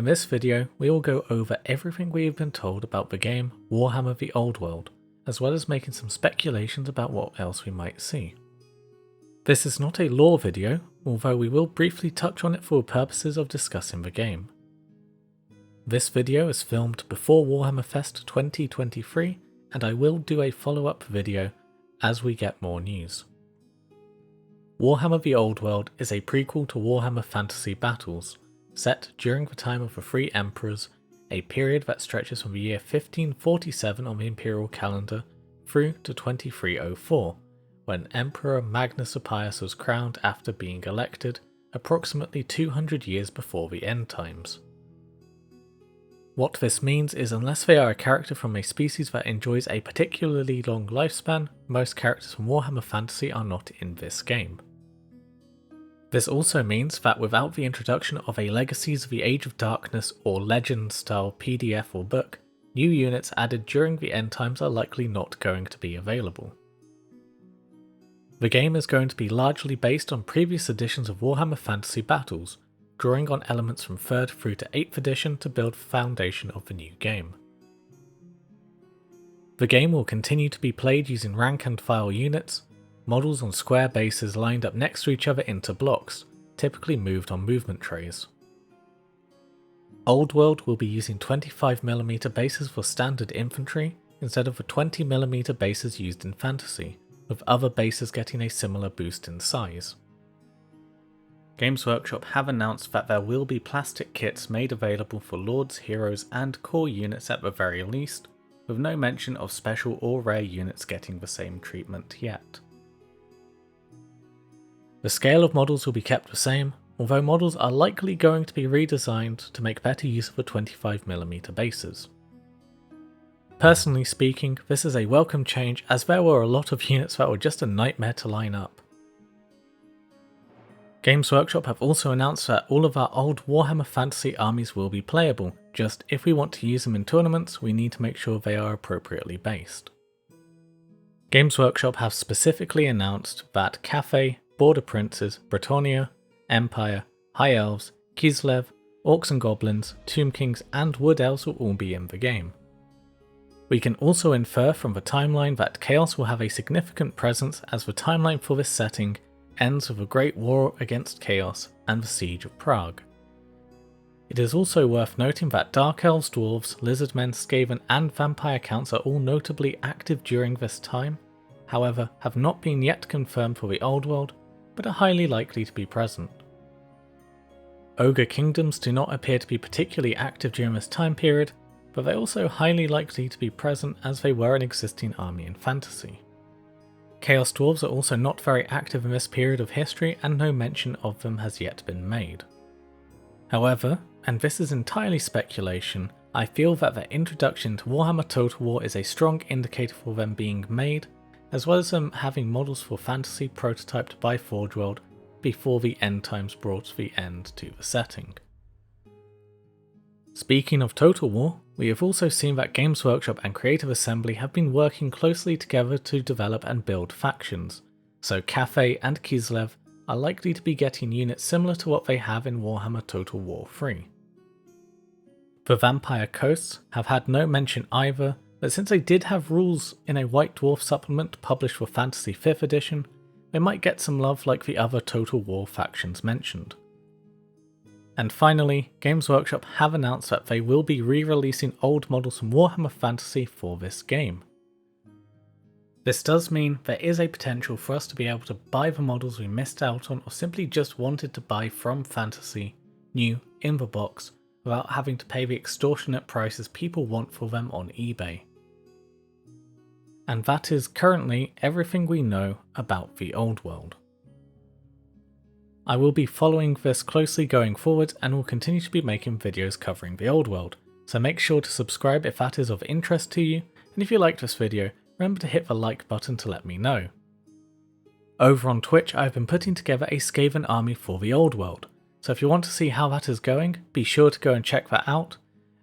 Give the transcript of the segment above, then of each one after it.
In this video, we will go over everything we have been told about the game Warhammer the Old World, as well as making some speculations about what else we might see. This is not a lore video, although we will briefly touch on it for purposes of discussing the game. This video is filmed before Warhammer Fest 2023, and I will do a follow-up video as we get more news. Warhammer the Old World is a prequel to Warhammer Fantasy Battles, set during the time of the Three Emperors, a period that stretches from the year 1547 on the Imperial calendar through to 2304, when Emperor Magnus Oppius was crowned after being elected, approximately 200 years before the end times. What this means is unless they are a character from a species that enjoys a particularly long lifespan, most characters from Warhammer Fantasy are not in this game. This also means that without the introduction of a Legacies of the Age of Darkness or Legends style PDF or book, new units added during the end times are likely not going to be available. The game is going to be largely based on previous editions of Warhammer Fantasy Battles, drawing on elements from 3rd through to 8th edition to build the foundation of the new game. The game will continue to be played using rank and file units, models on square bases lined up next to each other into blocks, typically moved on movement trays. Old World will be using 25mm bases for standard infantry instead of the 20mm bases used in Fantasy, with other bases getting a similar boost in size. Games Workshop have announced that there will be plastic kits made available for Lords, Heroes and Core units at the very least, with no mention of special or rare units getting the same treatment yet. The scale of models will be kept the same, although models are likely going to be redesigned to make better use of the 25mm bases. Personally speaking, this is a welcome change as there were a lot of units that were just a nightmare to line up. Games Workshop have also announced that all of our old Warhammer Fantasy armies will be playable, just if we want to use them in tournaments we need to make sure they are appropriately based. Games Workshop have specifically announced that Cathay, Border Princes, Bretonnia, Empire, High Elves, Kislev, Orcs and Goblins, Tomb Kings and Wood Elves will all be in the game. We can also infer from the timeline that Chaos will have a significant presence as the timeline for this setting ends with a great war against Chaos and the Siege of Prague. It is also worth noting that Dark Elves, Dwarves, Lizardmen, Skaven and Vampire counts are all notably active during this time, however have not been yet confirmed for the Old World, but are highly likely to be present. Ogre Kingdoms do not appear to be particularly active during this time period, but they're also highly likely to be present as they were an existing army in Fantasy. Chaos Dwarves are also not very active in this period of history and no mention of them has yet been made. However, and this is entirely speculation, I feel that their introduction to Warhammer Total War is a strong indicator for them being made, as well as them having models for Fantasy prototyped by Forge World before the end times brought the end to the setting. Speaking of Total War, we have also seen that Games Workshop and Creative Assembly have been working closely together to develop and build factions, so Cathay and Kislev are likely to be getting units similar to what they have in Warhammer Total War 3. The Vampire Coasts have had no mention either, but since they did have rules in a White Dwarf supplement published for Fantasy 5th edition, they might get some love like the other Total War factions mentioned. And finally, Games Workshop have announced that they will be re-releasing old models from Warhammer Fantasy for this game. This does mean there is a potential for us to be able to buy the models we missed out on or simply just wanted to buy from Fantasy, new, in the box, without having to pay the extortionate prices people want for them on eBay. And that is currently everything we know about the Old World. I will be following this closely going forward and will continue to be making videos covering the Old World, so make sure to subscribe if that is of interest to you, and if you liked this video, remember to hit the like button to let me know. Over on Twitch I have been putting together a Skaven army for the Old World, so if you want to see how that is going, be sure to go and check that out,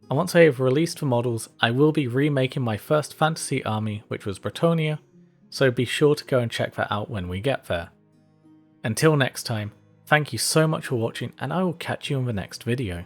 and once I have released the models I will be remaking my first Fantasy army, which was Bretonnia, so be sure to go and check that out when we get there. Until next time, thank you so much for watching and I will catch you in the next video.